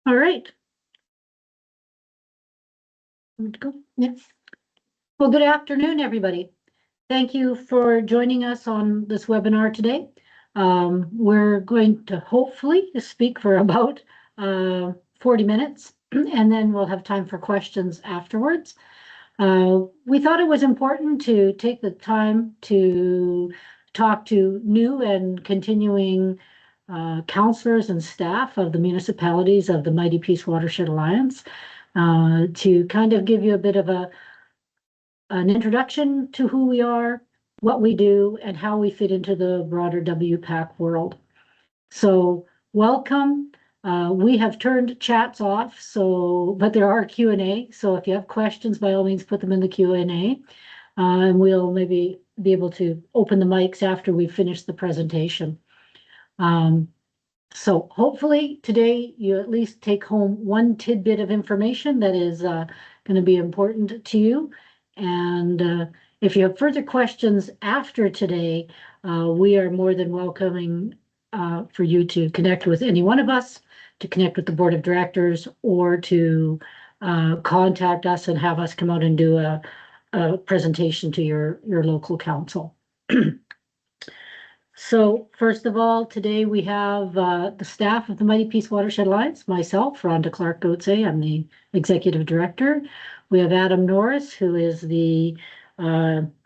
All right. Go. Yes. Well, good afternoon, everybody. Thank you for joining us on this webinar today. We're going to hopefully speak for about 40 minutes, and then we'll have time for questions afterwards. We thought it was important to take the time to talk to new and continuing counselors and staff of the municipalities of the Mighty Peace Watershed Alliance to kind of give you a bit of an introduction to who we are, what we do, and how we fit into the broader WPAC world. So welcome. We have turned chats off, but there are Q&A. So if you have questions, by all means, put them in the Q&A. And we'll maybe be able to open the mics after we finish the presentation. So hopefully today you at least take home one tidbit of information that is going to be important to you. And if you have further questions after today, we are more than welcoming for you to connect with any one of us, to connect with the board of directors, or to contact us and have us come out and do a presentation to your local council. So first of all, today we have the staff of the Mighty Peace Watershed Alliance, myself, Rhonda Clark-Goetze, I'm the executive director. We have Adam Norris, who is the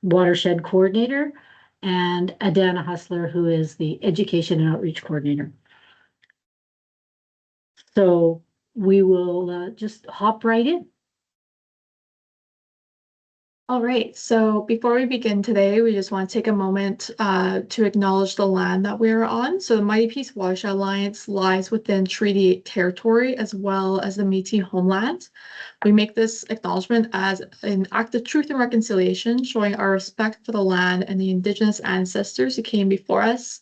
watershed coordinator, and Adana Hustler, who is the education and outreach coordinator. So we will just hop right in. All right, so before we begin today, we just want to take a moment to acknowledge the land that we're on. So the Mighty Peace Watershed Alliance lies within Treaty territory as well as the Métis homeland. We make this acknowledgement as an act of truth and reconciliation, showing our respect for the land and the Indigenous ancestors who came before us.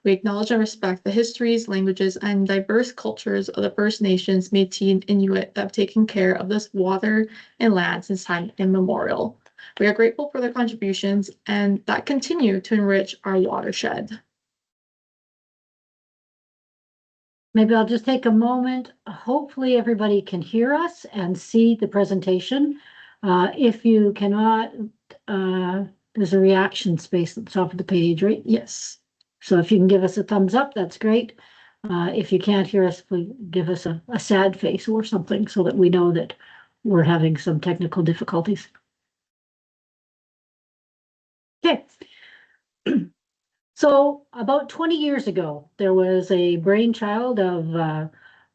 We acknowledge and respect the histories, languages, and diverse cultures of the First Nations, Métis, and Inuit that have taken care of this water and land since time immemorial. We are grateful for their contributions and that continue to enrich our watershed. Maybe I'll just take a moment. Hopefully everybody can hear us and see the presentation. If you cannot, there's a reaction space at the top of the page, right? Yes. So if you can give us a thumbs up, that's great. If you can't hear us, please give us a sad face or something so that we know that we're having some technical difficulties. Okay. So about 20 years ago, there was a brainchild of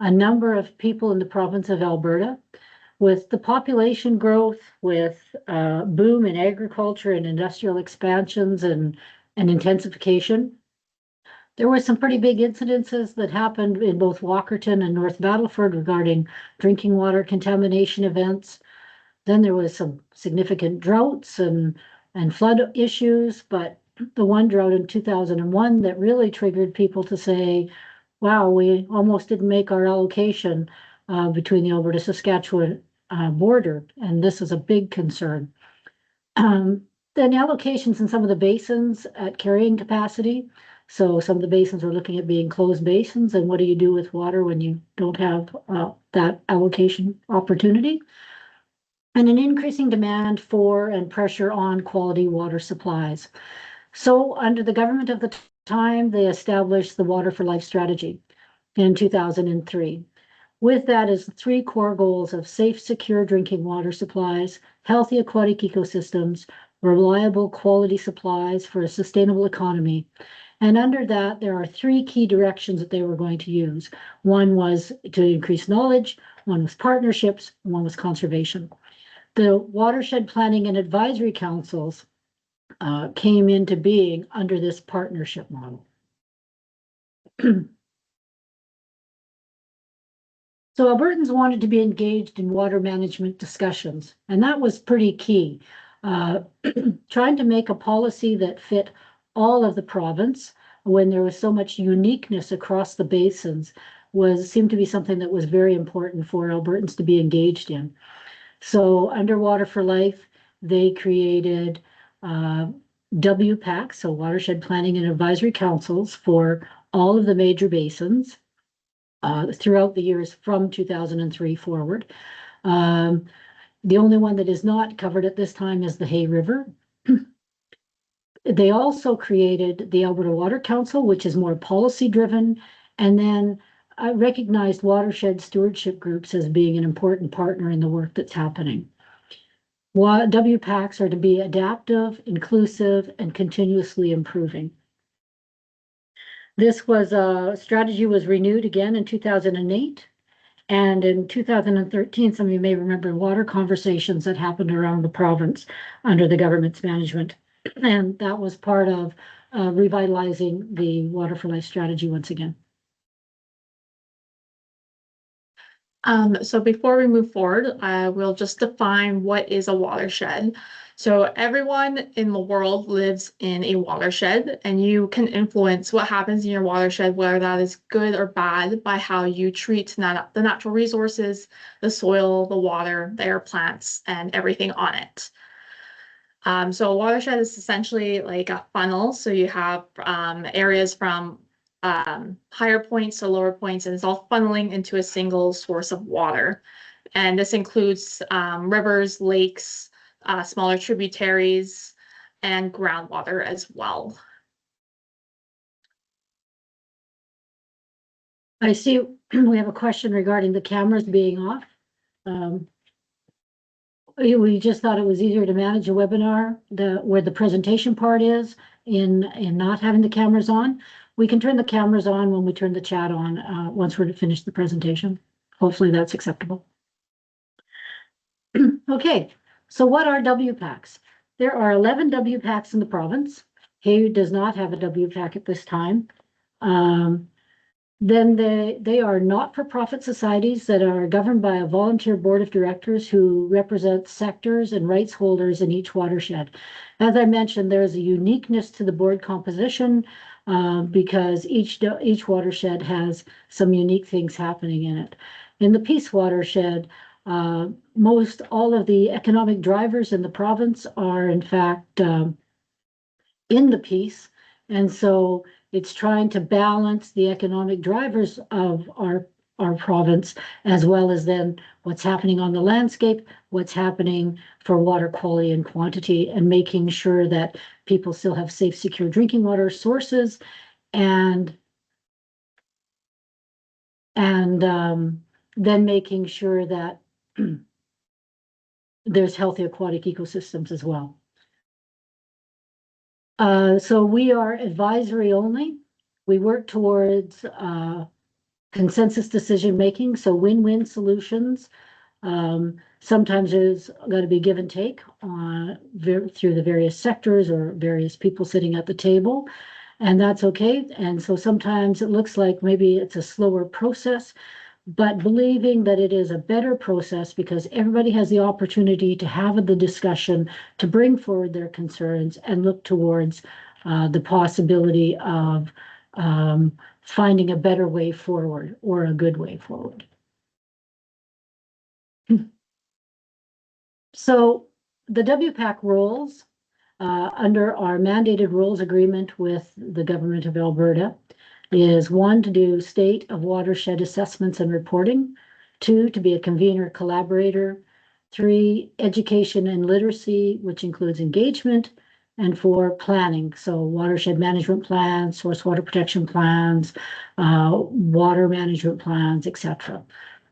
a number of people in the province of Alberta. With the population growth, with boom in agriculture and industrial expansions and intensification, there were some pretty big incidences that happened in both Walkerton and North Battleford regarding drinking water contamination events. Then there was some significant droughts and flood issues, but the one drought in 2001 that really triggered people to say, wow, we almost didn't make our allocation between the Alberta-Saskatchewan border, and this is a big concern. Then allocations in some of the basins at carrying capacity. So some of the basins are looking at being closed basins, and what do you do with water when you don't have that allocation opportunity? And an increasing demand for and pressure on quality water supplies. So under the government of the time, they established the Water for Life strategy in 2003. With that is 3 core goals of safe, secure drinking water supplies, healthy aquatic ecosystems, reliable quality supplies for a sustainable economy. And under that, there are 3 key directions that they were going to use. One was to increase knowledge, one was partnerships, and one was conservation. The watershed planning and advisory councils came into being under this partnership model. So Albertans wanted to be engaged in water management discussions, and that was pretty key. Trying to make a policy that fit all of the province when there was so much uniqueness across the basins seemed to be something that was very important for Albertans to be engaged in. So under Water for Life, they created WPAC, so Watershed Planning and Advisory Councils, for all of the major basins. throughout the years from 2003 forward. The only one that is not covered at this time is the Hay River. They also created the Alberta Water Council, which is more policy driven, and then recognized watershed stewardship groups as being an important partner in the work that's happening. WPACs are to be adaptive, inclusive, and continuously improving. This strategy was renewed again in 2008. And in 2013, some of you may remember water conversations that happened around the province under the government's management. And that was part of revitalizing the Water for Life strategy once again. So before we move forward, we'll just define what is a watershed. So everyone in the world lives in a watershed, and you can influence what happens in your watershed, whether that is good or bad, by how you treat the natural resources, the soil, the water, the air, plants, and everything on it. So a watershed is essentially like a funnel. So you have areas from higher points to lower points, and it's all funneling into a single source of water. And this includes rivers, lakes, smaller tributaries, and groundwater as well. I see we have a question regarding the cameras being off. We just thought it was easier to manage a webinar where the presentation part is in not having the cameras on. We can turn the cameras on when we turn the chat on once we're finished the presentation. Hopefully that's acceptable. Okay, so what are WPACs? There are 11 WPACs in the province. Hay does not have a WPAC at this time. Then they are not-for-profit societies that are governed by a volunteer board of directors who represent sectors and rights holders in each watershed. As I mentioned, there's a uniqueness to the board composition because each watershed has some unique things happening in it. In the Peace Watershed, most all of the economic drivers in the province are in fact in the Peace, and so it's trying to balance the economic drivers of our province, as well as then what's happening on the landscape, what's happening for water quality and quantity, and making sure that people still have safe, secure drinking water sources, and then making sure that there's healthy aquatic ecosystems as well. So we are advisory only. We work towards consensus decision making, so win-win solutions. Sometimes there's got to be give and take through the various sectors or various people sitting at the table, and that's okay. And so sometimes it looks like maybe it's a slower process, but believing that it is a better process because everybody has the opportunity to have the discussion, to bring forward their concerns and look towards the possibility of finding a better way forward or a good way forward. So the WPAC rules under our mandated rules agreement with the government of Alberta is 1, to do state of watershed assessments and reporting, 2, to be a convener collaborator, 3, education and literacy, which includes engagement, and 4, planning. So watershed management plans, source water protection plans, water management plans, etc.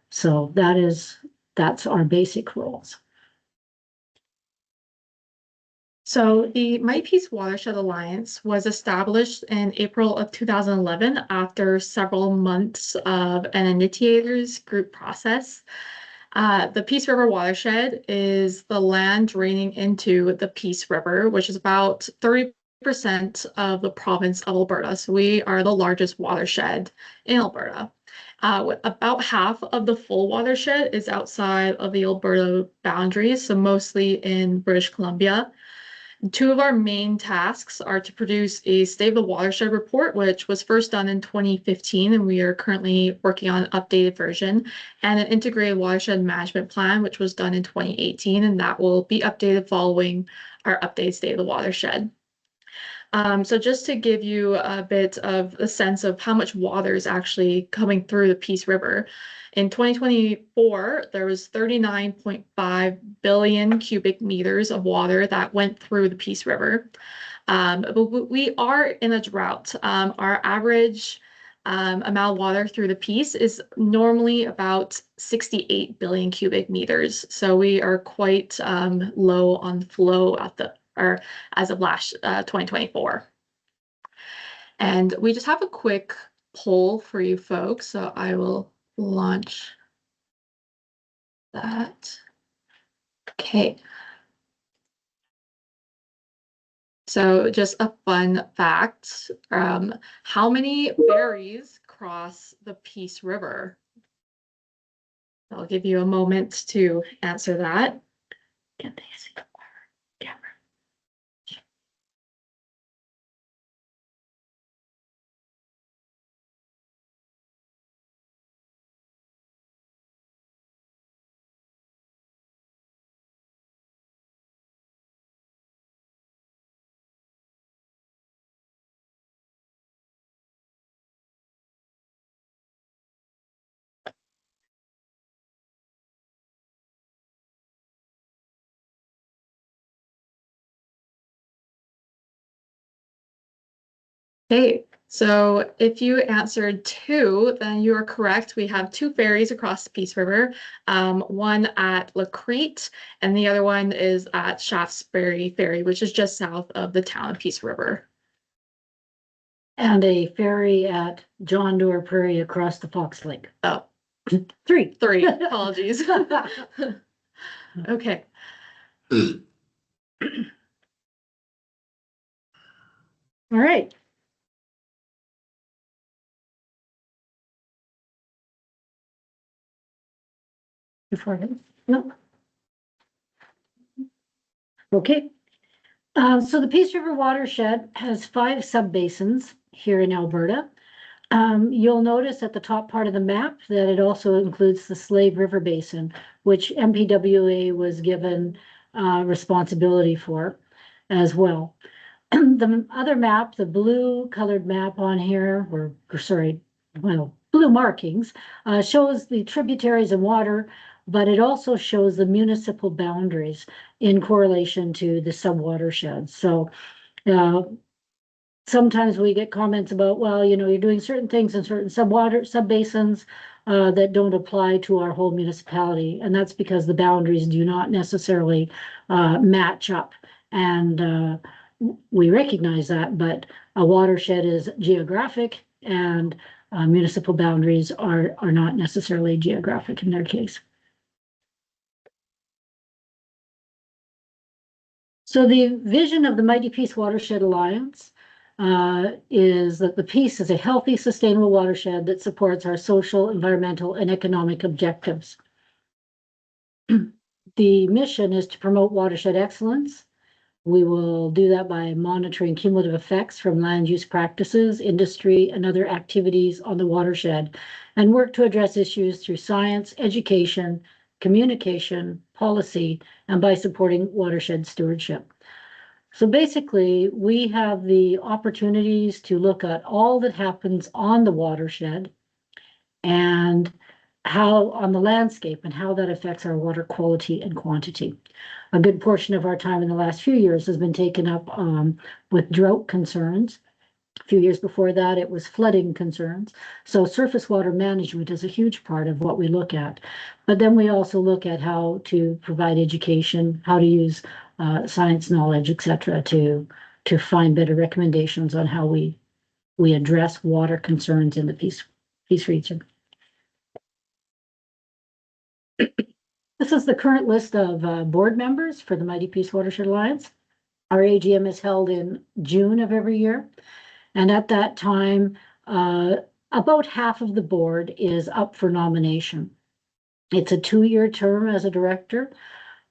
So that's our basic rules. So the Mighty Peace Watershed Alliance was established in April of 2011 after several months of an initiators group process. The Peace River watershed is the land draining into the Peace River, which is about 30% of the province of Alberta. So we are the largest watershed in Alberta. About half of the full watershed is outside of the Alberta boundaries, so mostly in British Columbia. 2 of our main tasks are to produce a State of the Watershed report, which was first done in 2015, and we are currently working on an updated version, and an integrated watershed management plan, which was done in 2018, and that will be updated following our updated State of the Watershed. So just to give you a bit of a sense of how much water is actually coming through the Peace River. In 2024, there was 39.5 billion cubic meters of water that went through the Peace River. But we are in a drought. Our average amount of water through the Peace is normally about 68 billion cubic meters. So we are quite low on flow at the or as of last 2024. And we just have a quick poll for you folks. So I will launch that. Okay. So just a fun fact, how many ferries cross the Peace River? I'll give you a moment to answer that. Can they see the camera? Okay, so if you answered two, then you are correct. We have two ferries across the Peace River, one at Lacrete, and the other one is at Shaftesbury Ferry, which is just south of the town of Peace River. And a ferry at John Doerr Prairie across the Fox Lake. Oh, Three. Apologies. Okay. All right. Before that, no. Okay. So the Peace River watershed has 5 subbasins here in Alberta. You'll notice at the top part of the map that it also includes the Slave River Basin, which MPWA was given responsibility for as well. The other map, the blue colored map on here, blue markings, shows the tributaries and water, but it also shows the municipal boundaries in correlation to the subwatersheds. So sometimes we get comments about, well, you're doing certain things in certain subbasins that don't apply to our whole municipality. And that's because the boundaries do not necessarily match up. And we recognize that, but a watershed is geographic and municipal boundaries are not necessarily geographic in their case. So the vision of the Mighty Peace Watershed Alliance is that the Peace is a healthy, sustainable watershed that supports our social, environmental, and economic objectives. The mission is to promote watershed excellence. We will do that by monitoring cumulative effects from land use practices, industry, and other activities on the watershed, and work to address issues through science, education, communication, policy, and by supporting watershed stewardship. So basically, we have the opportunities to look at all that happens on the watershed and how on the landscape and how that affects our water quality and quantity. A good portion of our time in the last few years has been taken up with drought concerns. A few years before that, it was flooding concerns. So surface water management is a huge part of what we look at. But then we also look at how to provide education, how to use science knowledge, et cetera, to find better recommendations on how we address water concerns in the Peace region. This is the current list of board members for the Mighty Peace Watershed Alliance. Our AGM is held in June of every year. And at that time, about half of the board is up for nomination. It's a 2-year term as a director,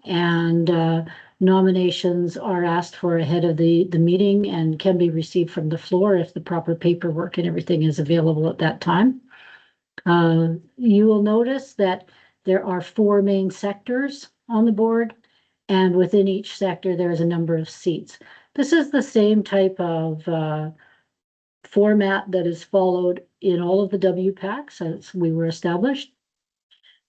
and nominations are asked for ahead of the meeting and can be received from the floor if the proper paperwork and everything is available at that time. You will notice that there are 4 main sectors on the board, and within each sector, there is a number of seats. This is the same type of format that is followed in all of the WPACs as we were established.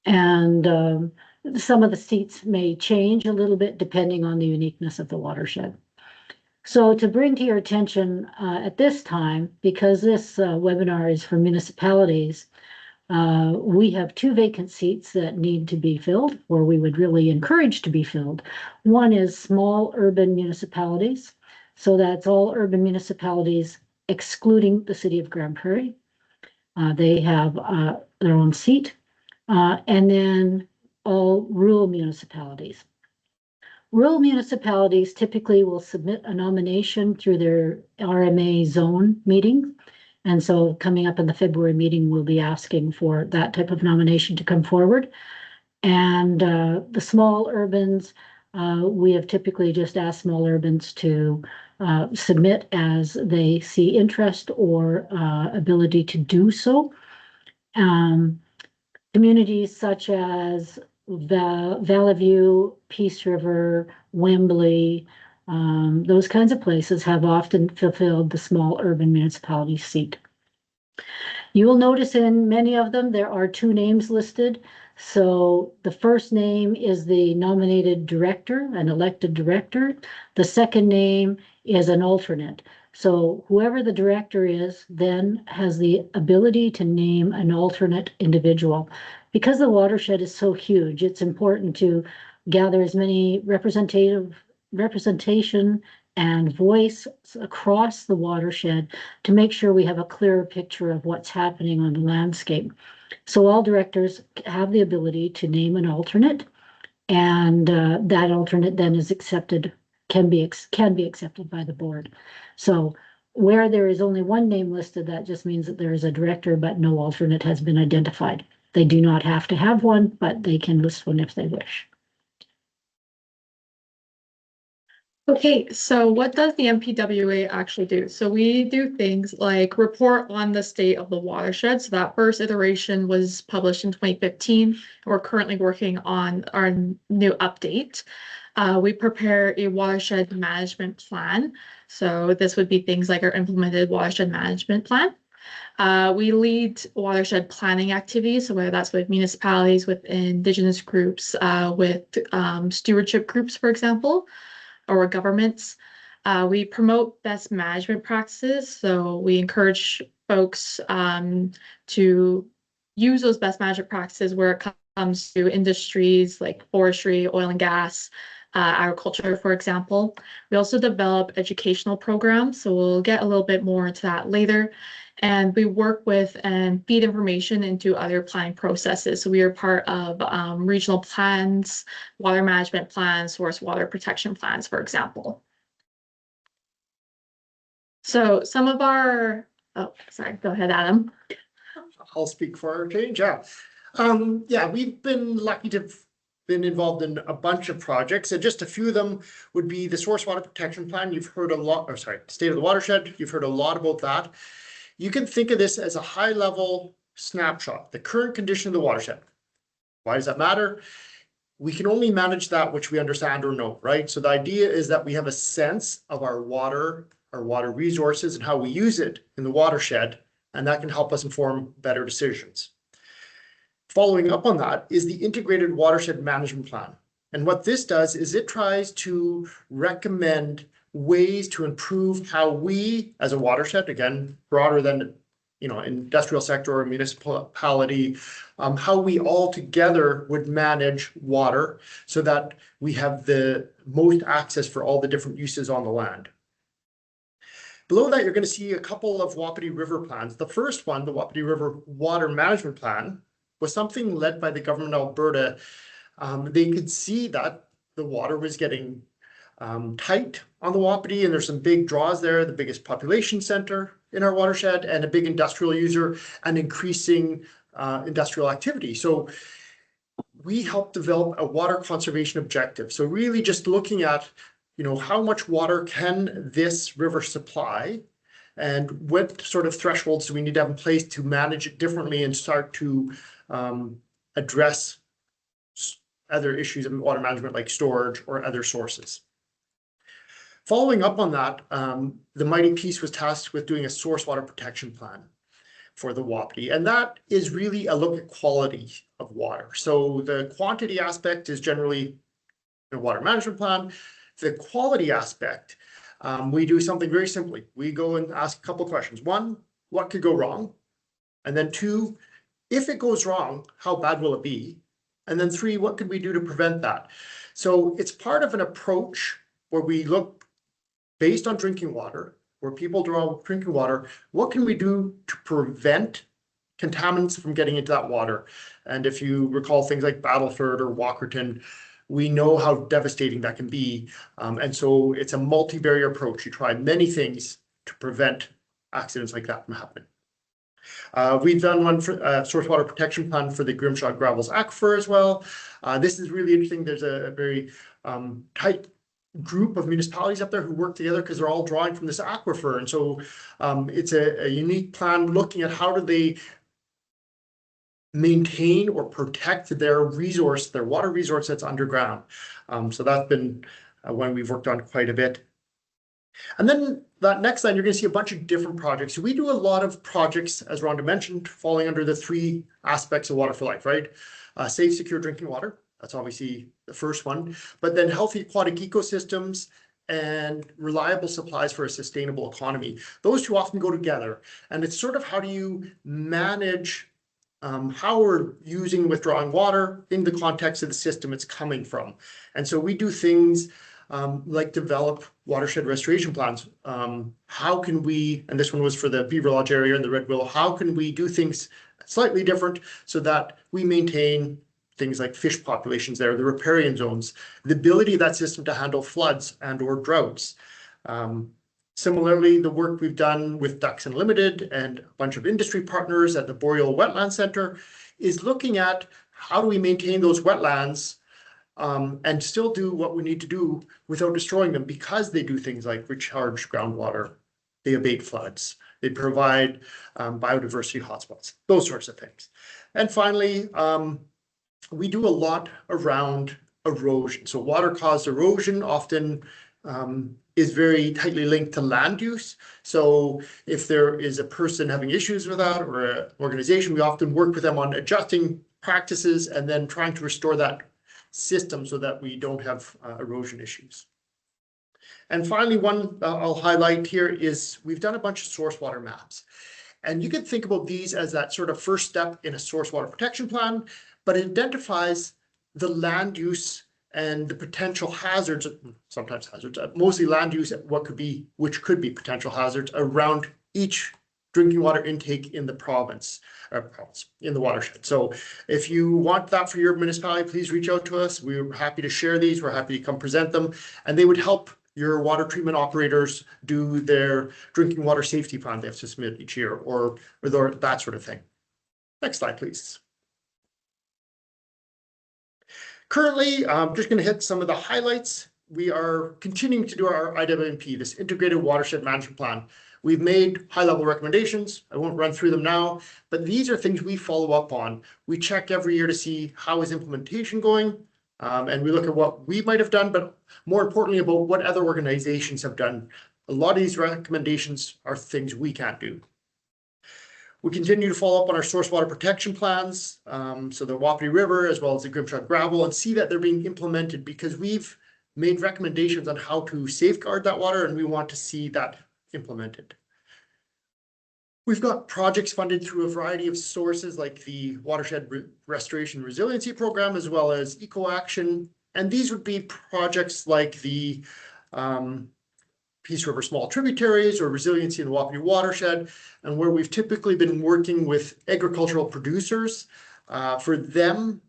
And some of the seats may change a little bit depending on the uniqueness of the watershed. So to bring to your attention at this time, because this webinar is for municipalities, we have 2 vacant seats that need to be filled, or we would really encourage to be filled. One is small urban municipalities. So that's all urban municipalities excluding the city of Grand Prairie. They have their own seat. And then all rural municipalities. Rural municipalities typically will submit a nomination through their RMA zone meeting. And so coming up in the February meeting, we'll be asking for that type of nomination to come forward. And the small urbans, we have typically just asked small urbans to submit as they see interest or ability to do so. Communities such as Valley View, Peace River, Wembley, those kinds of places have often fulfilled the small urban municipality seat. You will notice in many of them, there are 2 names listed. So the first name is the nominated director, an elected director. The second name is an alternate. So whoever the director is then has the ability to name an alternate individual. Because the watershed is so huge, it's important to gather as many representation and voice across the watershed to make sure we have a clearer picture of what's happening on the landscape. So all directors have the ability to name an alternate, and that alternate then is accepted, can be accepted by the board. So where there is only 1 name listed, that just means that there is a director, but no alternate has been identified. They do not have to have one, but they can list one if they wish. Okay, so what does the MPWA actually do? So we do things like report on the state of the watershed. So that first iteration was published in 2015. We're currently working on our new update. We prepare a watershed management plan. So this would be things like our implemented watershed management plan. We lead watershed planning activities, so whether that's with municipalities, with Indigenous groups, with stewardship groups, for example, or governments. We promote best management practices, so we encourage folks to use those best management practices where it comes to industries like forestry, oil and gas, agriculture, for example. We also develop educational programs, so we'll get a little bit more into that later. And we work with and feed information into other planning processes. So we are part of regional plans, water management plans, source water protection plans, for example. So some of our, oh, sorry, go ahead, Adam. I'll speak for our change. Yeah. Yeah, we've been lucky to have been involved in a bunch of projects, and just a few of them would be the source water protection plan. You've heard a lot, or sorry, state of the watershed. You've heard a lot about that. You can think of this as a high level snapshot, the current condition of the watershed. Why does that matter? We can only manage that which we understand or know, right? So the idea is that we have a sense of our water resources and how we use it in the watershed, and that can help us inform better decisions. Following up on that is the integrated watershed management plan. And what this does is it tries to recommend ways to improve how we as a watershed, again, broader than industrial sector or municipality, how we all together would manage water so that we have the most access for all the different uses on the land. Below that, you're going to see a couple of Wapiti River plans. The first one, the Wapiti River Water Management Plan, was something led by the government of Alberta. They could see that the water was getting tight on the Wapiti, and there's some big draws there, the biggest population center in our watershed and a big industrial user and increasing industrial activity. So we helped develop a water conservation objective. So really just looking at, how much water can this river supply and what sort of thresholds do we need to have in place to manage it differently and start to address other issues in water management like storage or other sources. Following up on that, the Mighty Peace was tasked with doing a source water protection plan for the Wapiti, and that is really a look at quality of water. So the quantity aspect is generally the water management plan. The quality aspect, we do something very simply. We go and ask a couple questions. One, what could go wrong? And then two, if it goes wrong, how bad will it be? And then three, what could we do to prevent that? So it's part of an approach where we look based on drinking water, where people draw drinking water, what can we do to prevent contaminants from getting into that water? And if you recall things like Battleford or Walkerton, we know how devastating that can be. And so it's a multi-barrier approach. You try many things to prevent accidents like that from happening. We've done one for source water protection plan for the Grimshaw Gravels Aquifer as well. This is really interesting. There's a very tight group of municipalities up there who work together because they're all drawing from this aquifer. And so it's a unique plan looking at how do they maintain or protect their resource, their water resource that's underground. So that's been one we've worked on quite a bit. And then that next line, you're going to see a bunch of different projects. So we do a lot of projects, as Rhonda mentioned, falling under the three aspects of Water for Life, right? Safe, secure drinking water. That's obviously the first one. But then healthy aquatic ecosystems and reliable supplies for a sustainable economy. Those two often go together. And it's sort of how do you manage how we're using withdrawing water in the context of the system it's coming from. And so we do things like develop watershed restoration plans. How can we, and this one was for the Beaver Lodge area and the Red Willow, how can we do things slightly different so that we maintain things like fish populations there, the riparian zones, the ability of that system to handle floods and or droughts. Similarly, the work we've done with Ducks Unlimited and a bunch of industry partners at the Boreal Wetland Center is looking at how do we maintain those wetlands and still do what we need to do without destroying them, because they do things like recharge groundwater, they abate floods, they provide biodiversity hotspots, those sorts of things. And finally, we do a lot around erosion. So water-caused erosion often is very tightly linked to land use. So if there is a person having issues with that or an organization, we often work with them on adjusting practices and then trying to restore that system so that we don't have erosion issues. And finally, one I'll highlight here is we've done a bunch of source water maps. And you can think about these as that sort of first step in a source water protection plan, but it identifies the land use and the potential hazards, sometimes hazards, mostly land use, which could be potential hazards around each drinking water intake in the province, in the watershed. So if you want that for your municipality, please reach out to us. We're happy to share these. We're happy to come present them, and they would help your water treatment operators do their drinking water safety plan they have to submit each year or that sort of thing. Next slide, please. Currently, I'm just going to hit some of the highlights. We are continuing to do our IWMP, this Integrated Watershed Management Plan. We've made high-level recommendations. I won't run through them now, but these are things we follow up on. We check every year to see how is implementation going, and we look at what we might have done, but more importantly about what other organizations have done. A lot of these recommendations are things we can't do. We continue to follow up on our source water protection plans, so the Wapiti River as well as the Grimshaw Gravel, and see that they're being implemented, because we've made recommendations on how to safeguard that water and we want to see that implemented. We've got projects funded through a variety of sources like the Watershed Restoration Resiliency Program as well as Eco Action, and these would be projects like the Peace River Small Tributaries or Resiliency in the Wapiti Watershed, and where we've typically been working with agricultural producers for them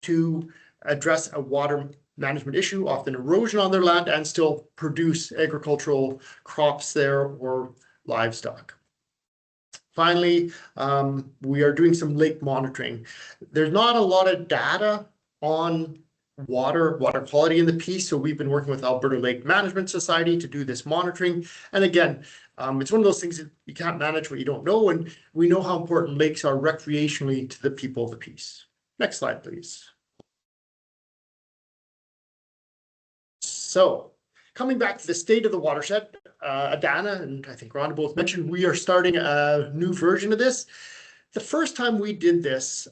to address a water management issue, often erosion on their land, and still produce agricultural crops there or livestock. Finally, we are doing some lake monitoring. There's not a lot of data on water quality in the Peace, so we've been working with Alberta Lake Management Society to do this monitoring. And again, it's one of those things that you can't manage what you don't know, and we know how important lakes are recreationally to the people of the Peace. Next slide, please. So coming back to the state of the watershed, Adana and I think Rhonda both mentioned, we are starting a new version of this. The first time we did this,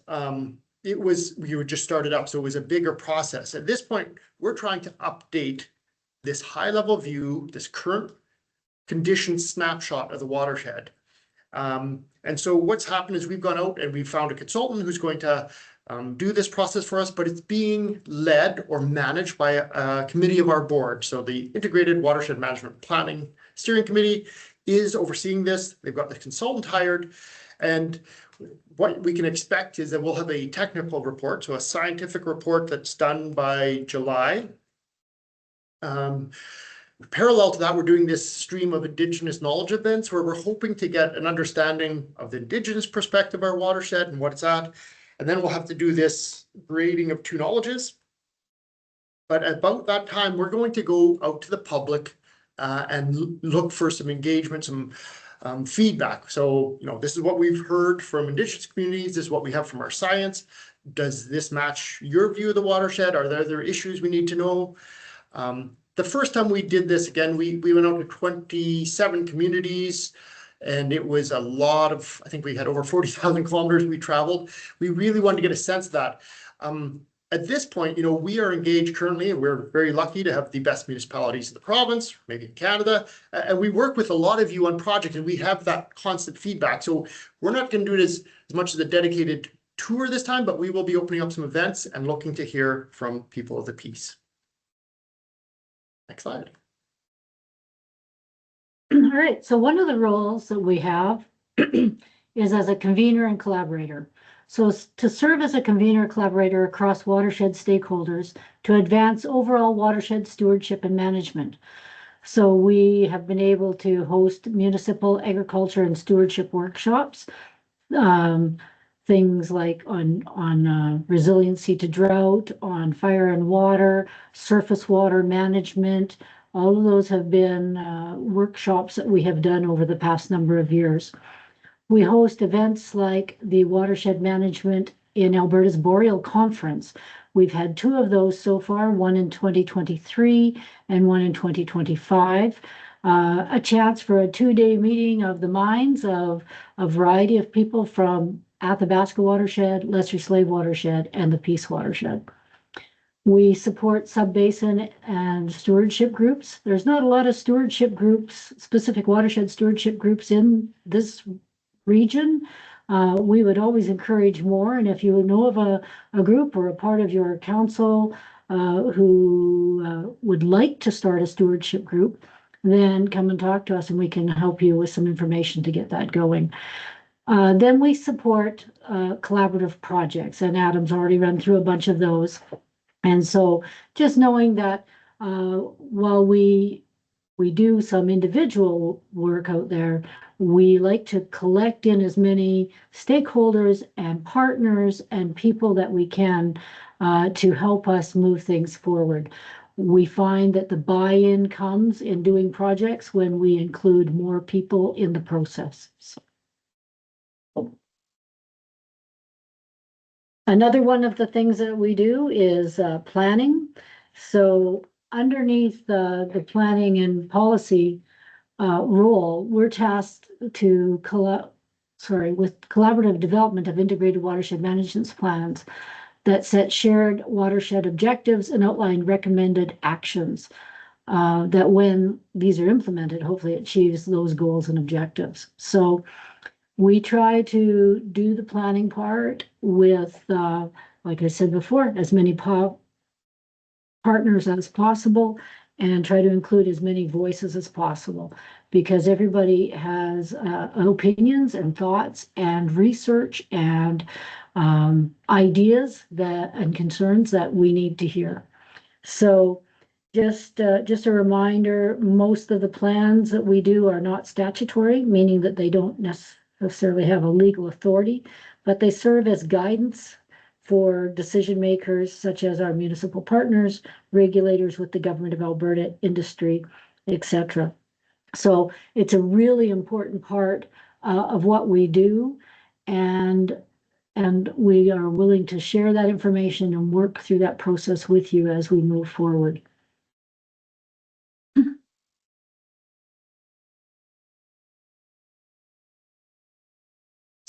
we were just started up, so it was a bigger process. At this point, we're trying to update this high level view, this current condition snapshot of the watershed. And so what's happened is we've gone out and we've found a consultant who's going to do this process for us, but it's being led or managed by a committee of our board. So the Integrated Watershed Management Planning Steering Committee is overseeing this. They've got the consultant hired, and what we can expect is that we'll have a technical report, so a scientific report that's done by July. Parallel to that, we're doing this stream of Indigenous knowledge events where we're hoping to get an understanding of the Indigenous perspective of our watershed and what it's at. And then we'll have to do this grading of two knowledges. But about that time, we're going to go out to the public and look for some engagement, some feedback. So, this is what we've heard from Indigenous communities. This is what we have from our science. Does this match your view of the watershed? Are there other issues we need to know? The first time we did this, again, we went out to 27 communities, and it was a lot of, I think we had over 40,000 kilometers we traveled. We really wanted to get a sense of that. At this point, we are engaged currently, and we're very lucky to have the best municipalities in the province, maybe in Canada, and we work with a lot of you on projects, and we have that constant feedback. So we're not going to do it as much as a dedicated tour this time, but we will be opening up some events and looking to hear from people of the piece. Next slide. All right, so one of the roles that we have is as a convener and collaborator. So to serve as a convener and collaborator across watershed stakeholders to advance overall watershed stewardship and management. So we have been able to host municipal agriculture and stewardship workshops, things like on resiliency to drought, on fire and water, surface water management. All of those have been workshops that we have done over the past number of years. We host events like the Watershed Management in Alberta's Boreal Conference. We've had 2 of those so far, one in 2023 and one in 2025. A chance for a 2-day meeting of the minds of a variety of people from Athabasca Watershed, Lesser Slave Watershed, and the Peace Watershed. We support sub-basin and stewardship groups. There's not a lot of stewardship groups, specific watershed stewardship groups in this region. We would always encourage more. And if you know of a group or a part of your council who would like to start a stewardship group, then come and talk to us and we can help you with some information to get that going. Then we support collaborative projects, and Adam's already run through a bunch of those. And so just knowing that while we do some individual work out there, we like to collect in as many stakeholders and partners and people that we can to help us move things forward. We find that the buy-in comes in doing projects when we include more people in the process. Another one of the things that we do is planning. So underneath the planning and policy role, we're tasked to with collaborative development of integrated watershed management plans that set shared watershed objectives and outline recommended actions that when these are implemented, hopefully achieves those goals and objectives. So we try to do the planning part with, like I said before, as many partners as possible, and try to include as many voices as possible, because everybody has opinions and thoughts and research and ideas and concerns that we need to hear. So just a reminder, most of the plans that we do are not statutory, meaning that they don't necessarily have a legal authority, but they serve as guidance for decision makers such as our municipal partners, regulators with the government of Alberta, industry, etc. So it's a really important part of what we do, and we are willing to share that information and work through that process with you as we move forward.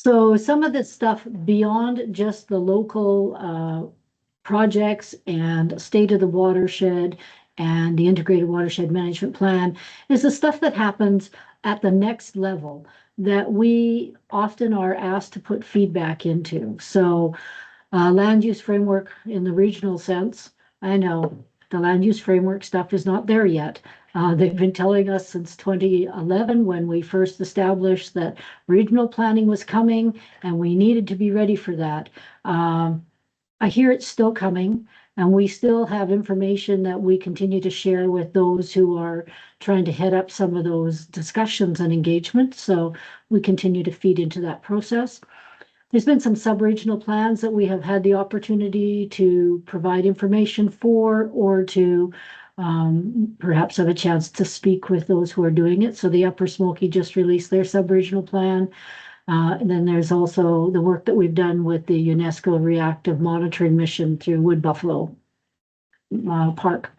So some of this stuff beyond just the local projects and state of the watershed and the integrated watershed management plan is the stuff that happens at the next level that we often are asked to put feedback into. So land use framework in the regional sense, I know the land use framework stuff is not there yet. They've been telling us since 2011 when we first established that regional planning was coming and we needed to be ready for that. I hear it's still coming, and we still have information that we continue to share with those who are trying to head up some of those discussions and engagement. So we continue to feed into that process. There's been some sub-regional plans that we have had the opportunity to provide information for, or to perhaps have a chance to speak with those who are doing it. So the Upper Smoky just released their sub-regional plan. And then there's also the work that we've done with the UNESCO reactive monitoring mission through Wood Buffalo Park.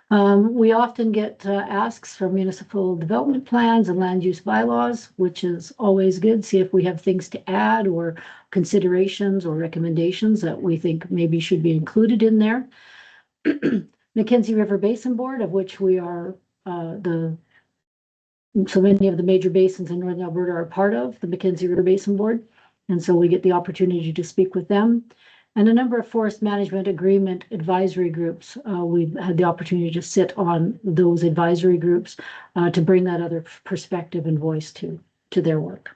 We often get asks for municipal development plans and land use bylaws, which is always good. See if we have things to add or considerations or recommendations that we think maybe should be included in there. Mackenzie River Basin Board, of which we are so many of the major basins in Northern Alberta are part of the Mackenzie River Basin Board. And so we get the opportunity to speak with them. And a number of forest management agreement advisory groups. We've had the opportunity to sit on those advisory groups to bring that other perspective and voice to their work.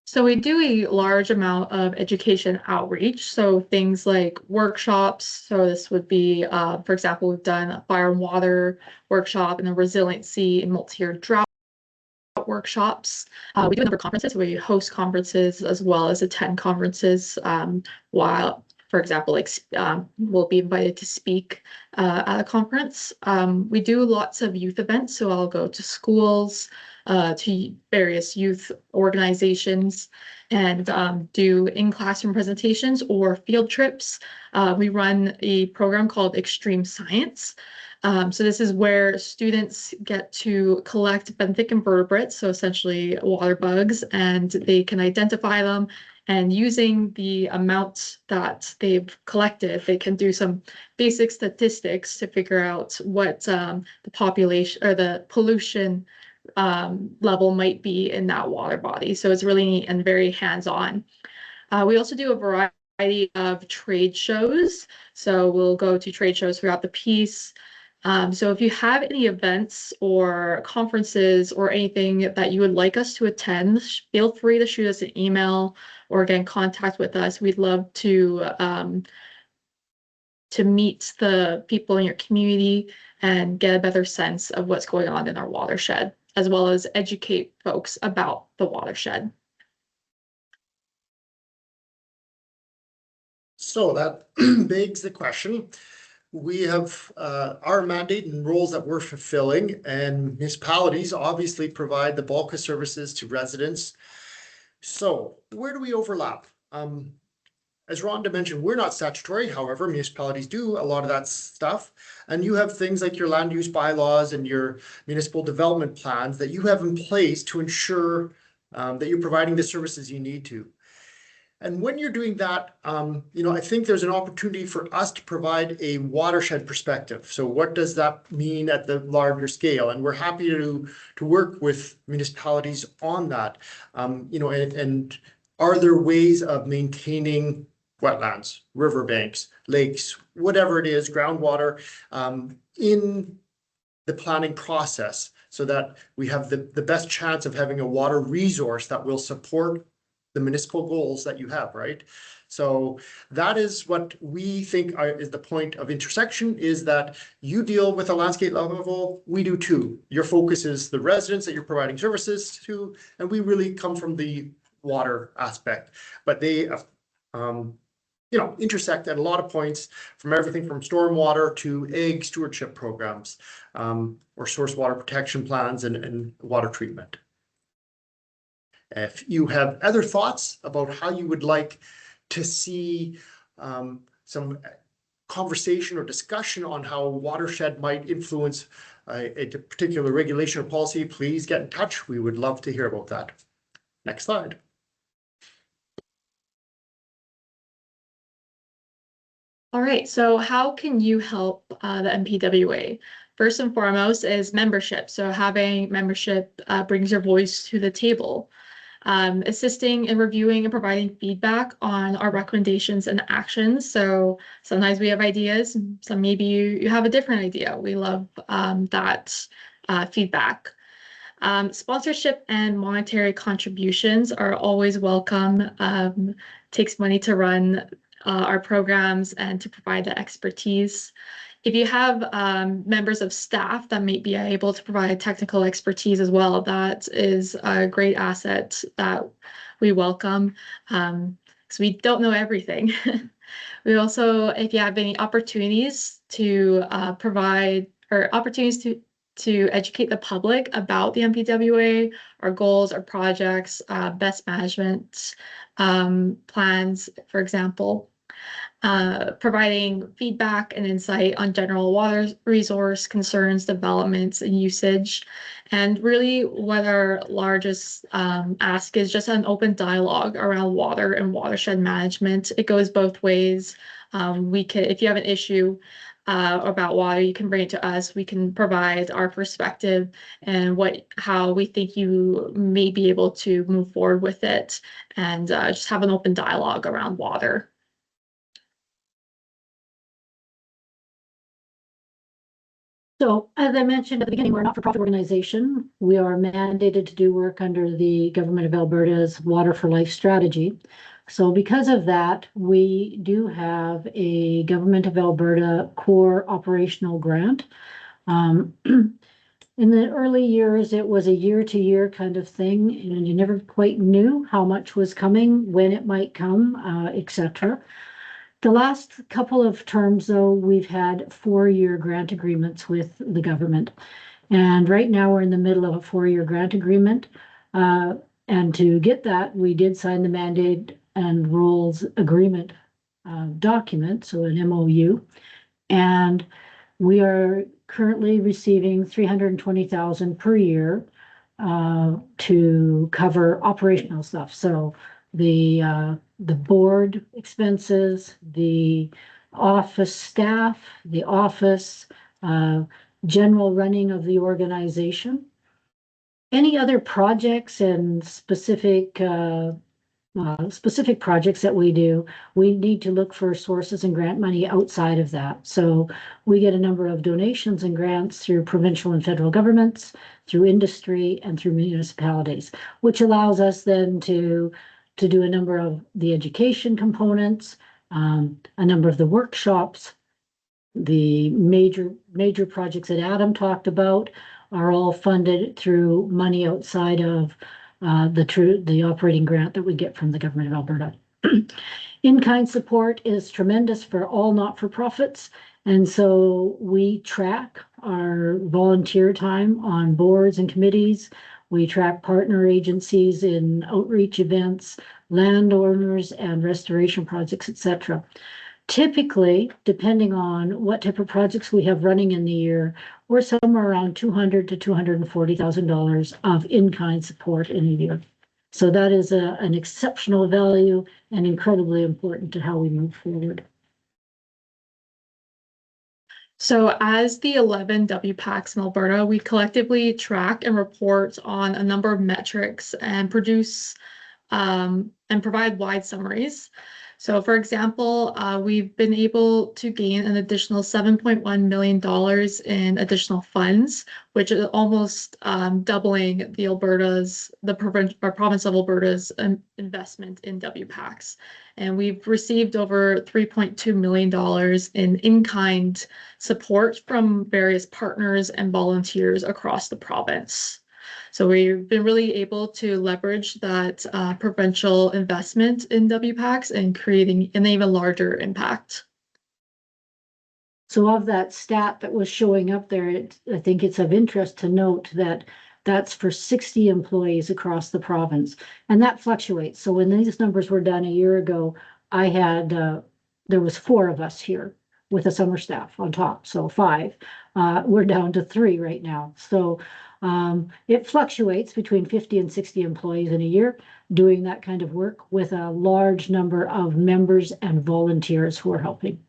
So we do a large amount of education outreach. So things like workshops. So this would be, for example, we've done a fire and water workshop and a resiliency and multi-year drought workshops. We do a number of conferences. We host conferences as well as attend conferences while, for example, like we'll be invited to speak at a conference. We do lots of youth events. So I'll go to schools, to various youth organizations, and do in-classroom presentations or field trips. We run a program called Extreme Science. So this is where students get to collect benthic invertebrates, so essentially water bugs, and they can identify them. And using the amount that they've collected, they can do some basic statistics to figure out what the population or the pollution level might be in that water body. So it's really neat and very hands-on. We also do a variety of trade shows. So we'll go to trade shows throughout the piece. So if you have any events or conferences or anything that you would like us to attend, feel free to shoot us an email or get in contact with us. We'd love to meet the people in your community and get a better sense of what's going on in our watershed, as well as educate folks about the watershed. So that begs the question. We have our mandate and roles that we're fulfilling, and municipalities obviously provide the bulk of services to residents. So where do we overlap? As Rhonda mentioned, we're not statutory. However, municipalities do a lot of that stuff. And you have things like your land use bylaws and your municipal development plans that you have in place to ensure that you're providing the services you need to. And when you're doing that, I think there's an opportunity for us to provide a watershed perspective. So what does that mean at the larger scale? And we're happy to work with municipalities on that. And are there ways of maintaining wetlands, riverbanks, lakes, whatever it is, groundwater, in the planning process so that we have the best chance of having a water resource that will support the municipal goals that you have, right? So that is what we think is the point of intersection, is that you deal with a landscape level, we do too. Your focus is the residents that you're providing services to, and we really come from the water aspect, but they intersect at a lot of points, from everything from stormwater to ag stewardship programs, or source water protection plans and water treatment. If you have other thoughts about how you would like to see some conversation or discussion on how watershed might influence a particular regulation or policy, please get in touch. We would love to hear about that. Next slide. All right, so how can you help the MPWA? First and foremost is membership. So having membership brings your voice to the table. Assisting in reviewing and providing feedback on our recommendations and actions. So sometimes we have ideas, some maybe you have a different idea. We love that feedback. Sponsorship and monetary contributions are always welcome. Takes money to run our programs and to provide the expertise. If you have members of staff that may be able to provide technical expertise as well, that is a great asset that we welcome, because we don't know everything. We also, if you have any opportunities to provide, or opportunities to educate the public about the MPWA, our goals, our projects, best management plans, for example. Providing feedback and insight on general water resource concerns, developments, and usage. And really what our largest ask is just an open dialogue around water and watershed management. It goes both ways. We can, if you have an issue about water, you can bring it to us. We can provide our perspective and how we think you may be able to move forward with it, and just have an open dialogue around water. So, as I mentioned at the beginning, we're a not-for-profit organization. We are mandated to do work under the Government of Alberta's Water for Life strategy. So because of that, we do have a Government of Alberta core operational grant. In the early years, it was a year-to-year kind of thing, and you never quite knew how much was coming, when it might come, etc. The last couple of terms, though, we've had 4-year grant agreements with the government. And right now we're in the middle of a 4-year grant agreement. And to get that, we did sign the mandate and rules agreement document, so an MOU. And we are currently receiving $320,000 per year to cover operational stuff. So the board expenses, the office staff, the office, general running of the organization. Any other projects and specific projects that we do, we need to look for sources and grant money outside of that. So we get a number of donations and grants through provincial and federal governments, through industry, and through municipalities, which allows us then to do a number of the education components, a number of the workshops. The major projects that Adam talked about are all funded through money outside of the operating grant that we get from the Government of Alberta. In-kind support is tremendous for all not-for-profits, and so we track our volunteer time on boards and committees. We track partner agencies in outreach events, landowners and restoration projects, etc. Typically, depending on what type of projects we have running in the year, we're somewhere around $200,000 to $240,000 of in-kind support in a year. So that is an exceptional value and incredibly important to how we move forward. So as the 11 WPACs in Alberta, we collectively track and report on a number of metrics and produce and provide wide summaries. So for example, we've been able to gain an additional $7.1 million in additional funds, which is almost doubling our province of Alberta's investment in WPACs. And we've received over $3.2 million in-kind support from various partners and volunteers across the province. So we've been really able to leverage that provincial investment in WPACs and creating an even larger impact. So of that stat that was showing up there, I think it's of interest to note that that's for 60 employees across the province, and that fluctuates. So when these numbers were done a year ago, there was 4 of us here. with a summer staff on top, so 5. We're down to 3 right now. So it fluctuates between 50 and 60 employees in a year doing that kind of work with a large number of members and volunteers who are helping.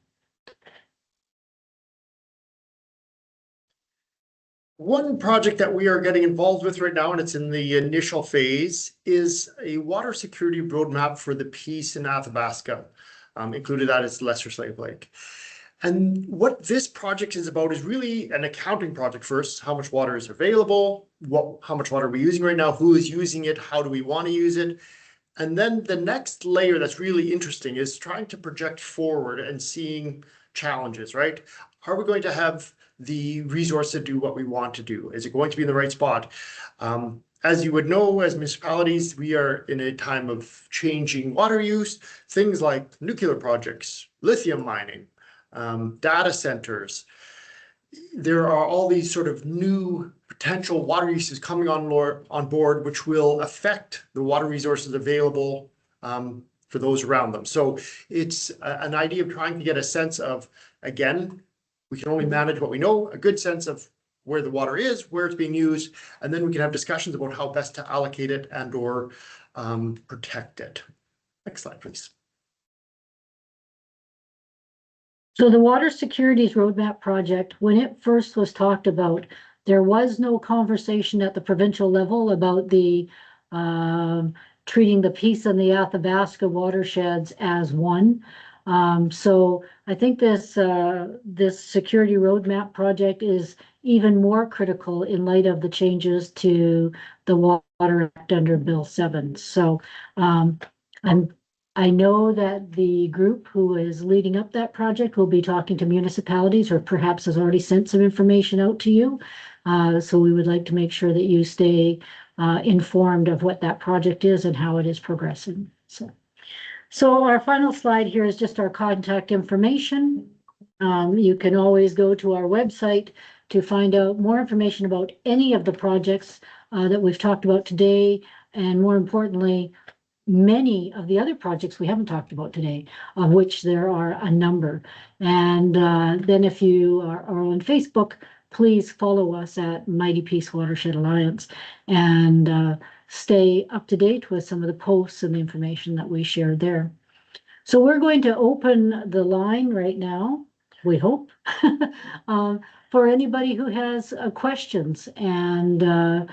One project that we are getting involved with right now, and it's in the initial phase, is a water security roadmap for the Peace in Athabasca. Included that is Lesser Slave Lake. And what this project is about is really an accounting project first. How much water is available? How much water are we using right now? Who is using it? How do we want to use it? And then the next layer that's really interesting is trying to project forward and seeing challenges, right? Are we going to have the resource to do what we want to do? Is it going to be in the right spot? As you would know, as municipalities, we are in a time of changing water use, things like nuclear projects, lithium mining, data centers. There are all these sort of new potential water uses coming on board, which will affect the water resources available for those around them. So it's an idea of trying to get a sense of, again, we can only manage what we know, a good sense of where the water is, where it's being used, and then we can have discussions about how best to allocate it and or protect it. Next slide, please. So the Water Securities Roadmap project, when it first was talked about, there was no conversation at the provincial level about the treating the Peace and the Athabasca watersheds as one. So I think this security roadmap project is even more critical in light of the changes to the Water Act under Bill 7. So I know that the group who is leading up that project will be talking to municipalities or perhaps has already sent some information out to you. So we would like to make sure that you stay informed of what that project is and how it is progressing. So our final slide here is just our contact information. You can always go to our website to find out more information about any of the projects that we've talked about today, and more importantly, many of the other projects we haven't talked about today, of which there are a number. And then if you are on Facebook, please follow us at Mighty Peace Watershed Alliance and stay up to date with some of the posts and the information that we share there. So we're going to open the line right now, we hope, for anybody who has questions and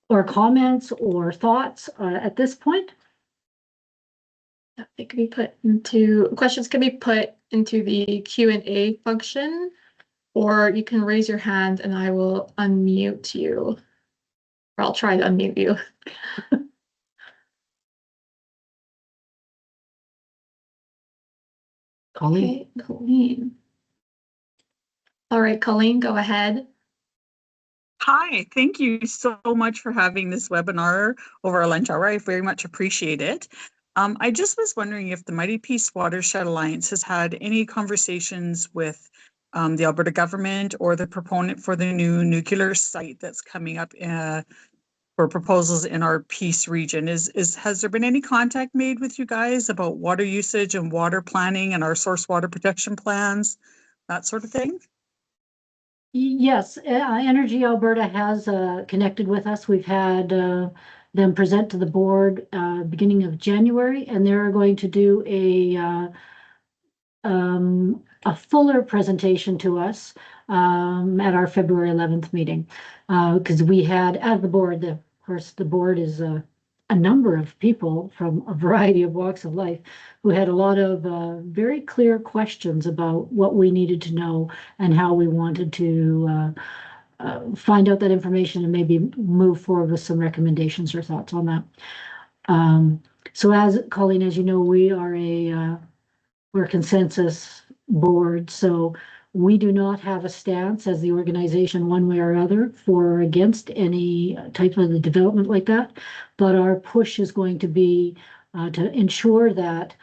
or comments or thoughts at this point. It can be put into, questions can be put into the Q&A function, or you can raise your hand and I will unmute you, or I'll try to unmute you. Colleen. Okay, Colleen. All right, Colleen, go ahead. Hi, thank you so much for having this webinar over our lunch hour. I very much appreciate it. I just was wondering if the Mighty Peace Watershed Alliance has had any conversations with the Alberta government or the proponent for the new nuclear site that's coming up for proposals in our Peace region. Has there been any contact made with you guys about water usage and water planning and our source water protection plans, that sort of thing? Yes, Energy Alberta has connected with us. We've had them present to the board beginning of January, and they're going to do a fuller presentation to us at our February 11th meeting, because we had at the board, of course, the board is a number of people from a variety of walks of life who had a lot of very clear questions about what we needed to know and how we wanted to find out that information and maybe move forward with some recommendations or thoughts on that. So as Colleen, as you know, we're a consensus board, so we do not have a stance as the organization one way or other for or against any type of the development like that, but our push is going to be to ensure that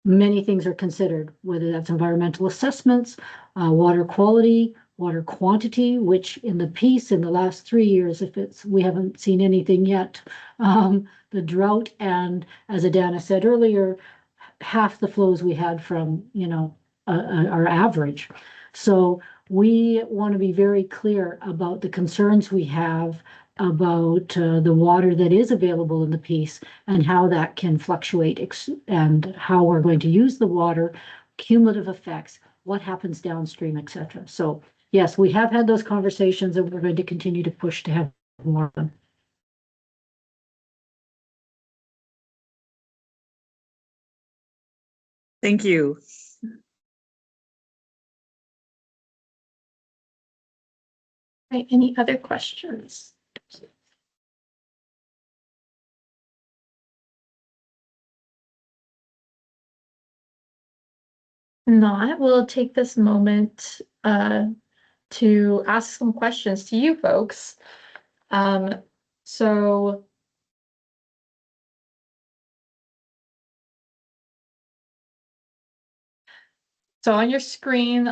many things are considered, whether that's environmental assessments, water quality, water quantity, which in the Peace in the last 3 years, we haven't seen anything yet, the drought and, as Adana said earlier, half the flows we had from, you know, our average. So we want to be very clear about the concerns we have about the water that is available in the piece and how that can fluctuate and how we're going to use the water, cumulative effects, what happens downstream, etc. So yes, we have had those conversations and we're going to continue to push to have more of them. Thank you. Right, any other questions? Not, we'll take this moment to ask some questions to you folks. So on your screen,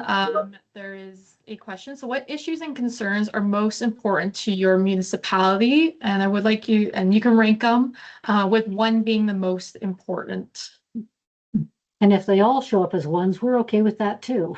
there is a question. So what issues and concerns are most important to your municipality? And I would like you, and you can rank them, with one being the most important. And if they all show up as ones, we're okay with that too.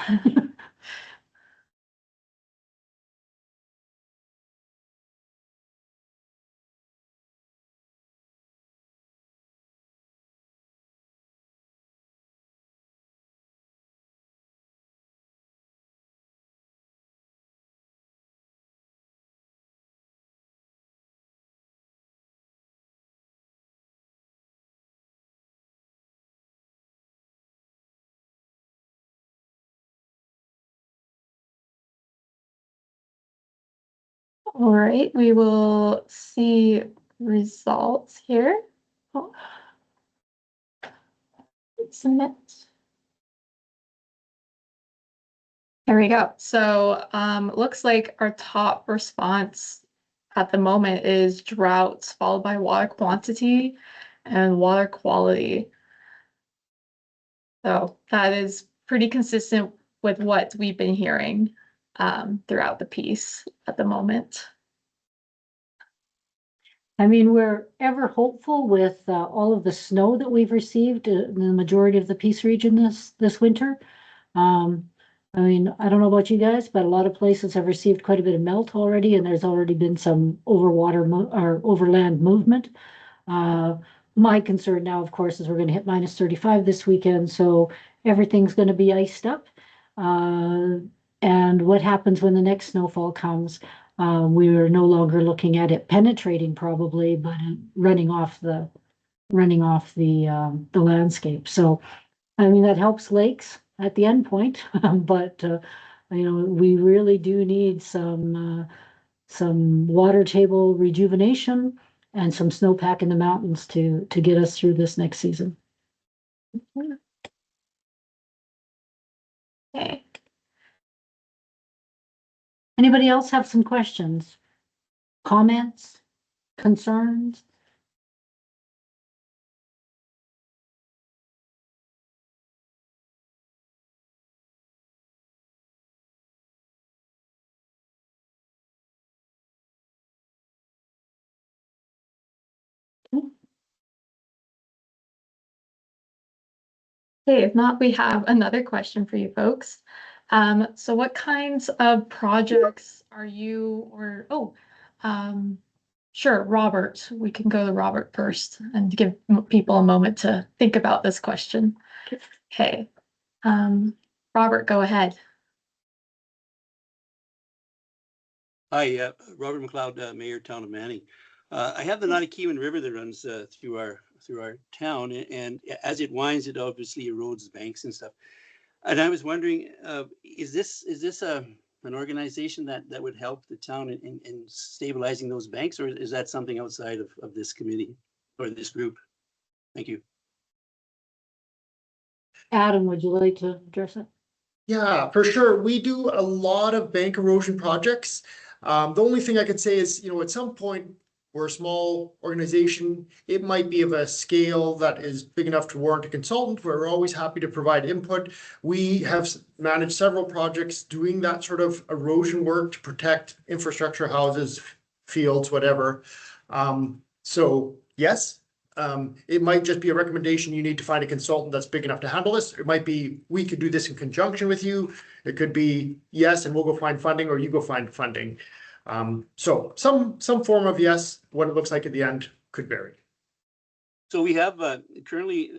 All right, we will see results here. Oh. Submit. There we go. So looks like our top response at the moment is droughts, followed by water quantity and water quality. So that is pretty consistent with what we've been hearing throughout the piece at the moment. I mean, we're ever hopeful with all of the snow that we've received in the majority of the Peace region this winter. I mean, I don't know about you guys, but a lot of places have received quite a bit of melt already, and there's already been some or overland movement. My concern now, of course, is we're going to hit minus 35 this weekend, so everything's going to be iced up. And what happens when the next snowfall comes? We are no longer looking at it penetrating probably, but running off the landscape. So, I mean, that helps lakes at the end point, but you know, we really do need some water table rejuvenation and some snowpack in the mountains to get us through this next season. Okay. Anybody else have some questions, comments, concerns? Okay, if not, we have another question for you folks. So what kinds of projects are you sure, Robert, we can go to Robert first and give people a moment to think about this question. Okay, Robert, go ahead. Hi, Robert McLeod, Mayor, Town of Manning. I have the Notikewin River that runs through our town, and as it winds, it obviously erodes banks and stuff. And I was wondering, is this an organization that would help the town in stabilizing those banks, or is that something outside of this committee or this group? Thank you. Adam, would you like to address it? Yeah, for sure. We do a lot of bank erosion projects. The only thing I could say is, you know, at some point, we're a small organization. It might be of a scale that is big enough to warrant a consultant. We're always happy to provide input. We have managed several projects doing that sort of erosion work to protect infrastructure, houses, fields, whatever. So yes, It might just be a recommendation. You need to find a consultant that's big enough to handle this. It might be, we could do this in conjunction with you. It could be yes, and we'll go find funding, or you go find funding. So some form of yes, what it looks like at the end could vary. So we have currently,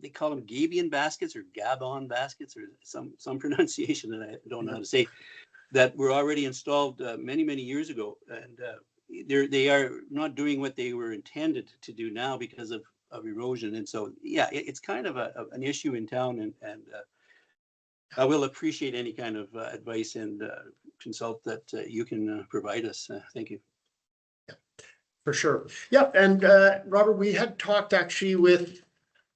they call them Gabion baskets or Gabon baskets, or some pronunciation that I don't know how to say, that were already installed many years ago. And they are not doing what they were intended to do now because of erosion. And so, yeah, it's kind of an issue in town, and I will appreciate any kind of advice and consult that you can provide us. Thank you. For sure. Yeah. And Robert, we had talked actually with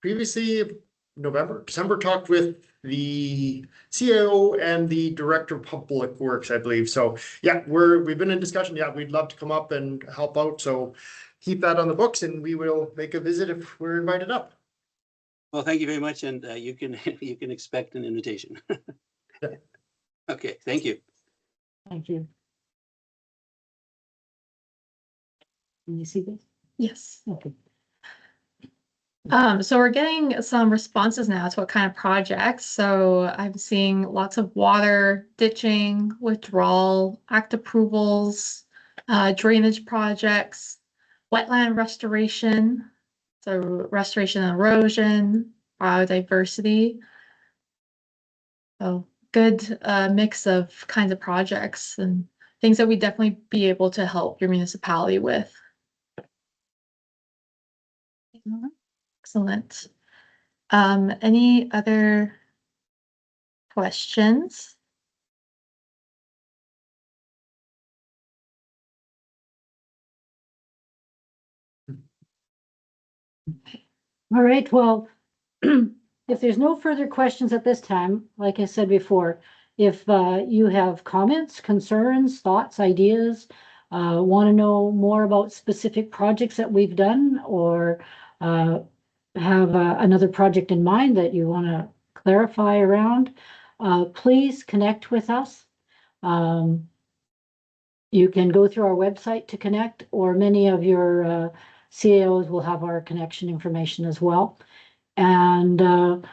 previously December, talked with the CAO and the Director of Public Works, I believe. So yeah, we've been in discussion. Yeah, we'd love to come up and help out. So keep that on the books, and we will make a visit if we're invited up. Well, thank you very much, and you can expect an invitation. Okay, thank you. Thank you. Can you see this? Yes. Okay. So we're getting some responses now to what kind of projects. So I'm seeing lots of water ditching, withdrawal, act approvals, drainage projects, wetland restoration, so restoration and erosion, biodiversity. So good mix of kinds of projects and things that we definitely be able to help your municipality with. Excellent. Any other questions? All right, well, if there's no further questions at this time, like I said before, if you have comments, concerns, thoughts, ideas, want to know more about specific projects that we've done, or have another project in mind that you want to clarify around, please connect with us. You can go through our website to connect, or many of your CAOs will have our connection information as well. And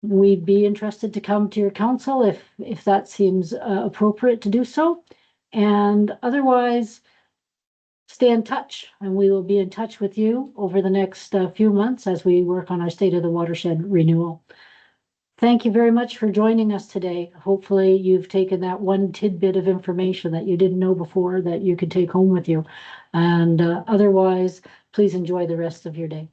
we'd be interested to come to your council if that seems appropriate to do so. And otherwise, stay in touch, and we will be in touch with you over the next few months as we work on our State of the Watershed renewal. Thank you very much for joining us today. Hopefully you've taken that one tidbit of information that you didn't know before that you could take home with you. And otherwise, please enjoy the rest of your day.